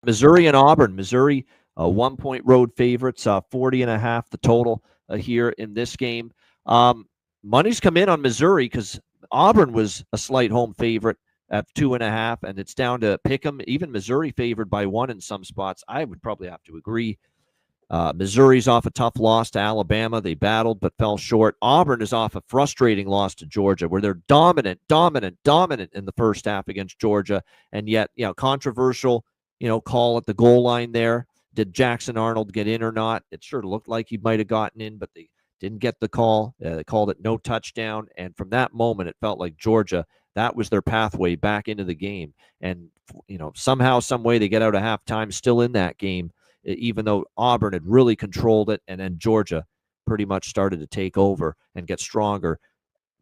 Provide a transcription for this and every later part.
Missouri and Auburn. Missouri, 1-point road favorites, 40.5 the total here in this game. Money's come in on Missouri because Auburn was a slight home favorite at 2.5, and it's down to pick'em. Even Missouri favored by 1 in some spots. I would probably have to agree. Missouri's off a tough loss to Alabama. They battled but fell short. Auburn is off a frustrating loss to Georgia, where they're dominant in the first half against Georgia, and yet, controversial, call at the goal line there. Did Jackson Arnold get in or not? It sure looked like he might have gotten in, but they didn't get the call. They called it no touchdown, and from that moment, it felt like Georgia, that was their pathway back into the game. And, somehow, some way, they get out of halftime still in that game, even though Auburn had really controlled it, and then Georgia pretty much started to take over and get stronger.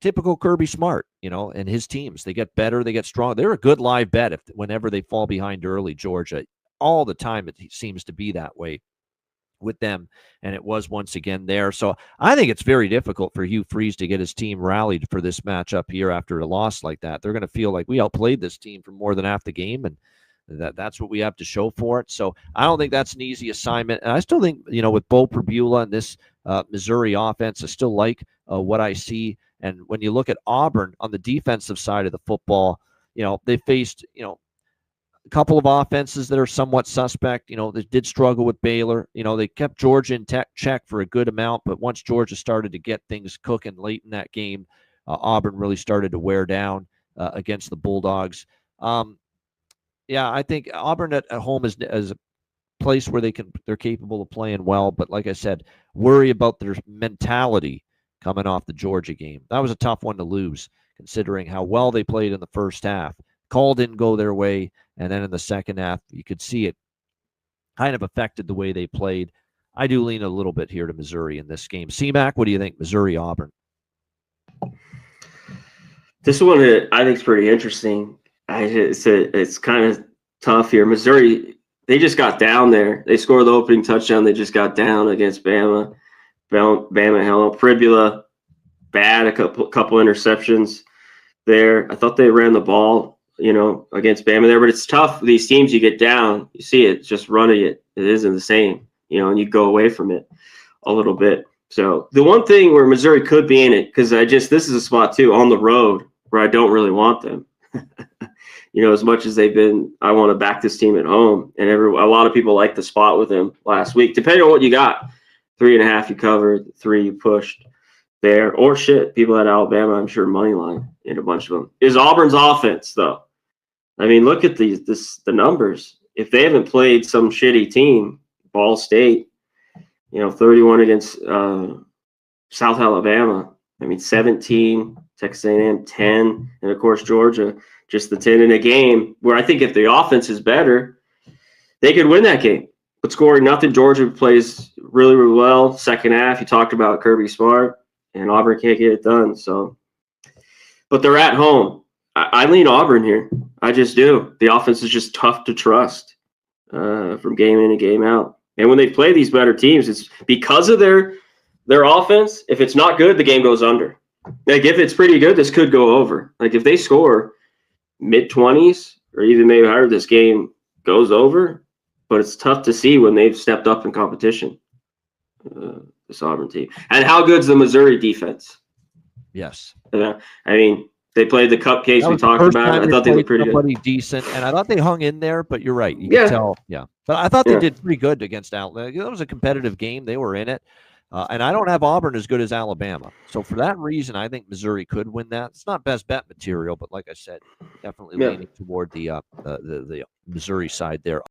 Typical Kirby Smart, and his teams. They get better, they get strong. They're a good live bet whenever they fall behind early, Georgia. All the time it seems to be that way with them, and it was once again there. So I think it's very difficult for Hugh Freeze to get his team rallied for this matchup here after a loss like that. They're going to feel like we outplayed this team for more than half the game, and that's what we have to show for it. So I don't think that's an easy assignment. And I still think, with Bo Perbula and this Missouri offense, I still like what I see. And when you look at Auburn on the defensive side of the football, they faced, a couple of offenses that are somewhat suspect. They did struggle with Baylor. They kept Georgia in check for a good amount, but once Georgia started to get things cooking late in that game, Auburn really started to wear down against the Bulldogs. Yeah, I think Auburn at home is a place where they're capable of playing well, but like I said, worry about their mentality coming off the Georgia game. That was a tough one to lose, considering how well they played in the first half. Call didn't go their way, and then in the second half, you could see it kind of affected the way they played. I do lean a little bit here to Missouri in this game. C-Mac, what do you think? Missouri-Auburn. This one I think is pretty interesting. It's kind of tough here. Missouri, they just got down there. They scored the opening touchdown. They just got down against Bama. Bama held Pribula bad, a couple interceptions there. I thought they ran the ball, against Bama there, but it's tough. These teams, you get down, you see it, just running it. It isn't the same, and you go away from it a little bit. So the one thing where Missouri could be in it, because this is a spot too on the road where I don't really want them. As much as they've been, I want to back this team at home, and a lot of people like the spot with them last week. Depending on what you got, 3.5 you covered, 3 you pushed there, or people at Alabama, I'm sure money line in a bunch of them. Is Auburn's offense though? I mean, look at the numbers. If they haven't played some shitty team, Ball State, 31 against South Alabama. 17, Texas A&M 10, and of course Georgia just the 10 in a game where I think if the offense is better, they could win that game. But scoring nothing, Georgia plays really, really well. Second half, you talked about Kirby Smart, and Auburn can't get it done. So, but they're at home. I lean Auburn here. I just do. The offense is just tough to trust from game in and game out. And when they play these better teams, it's because of their offense. If it's not good, the game goes under. Like if it's pretty good, this could go over. Like if they score mid-20s or even maybe higher, this game goes over. But it's tough to see when they've stepped up in competition, this Auburn team. And how good's the Missouri defense? Yes. They played the cupcakes we talked about. I thought they looked pretty good. Decent, and I thought they hung in there, but you're right. You can tell. Yeah. But I thought they did pretty good against Alabama. It was a competitive game. They were in it. And I don't have Auburn as good as Alabama. So for that reason, I think Missouri could win that. It's not best bet material, but like I said, definitely leaning toward the Missouri side there.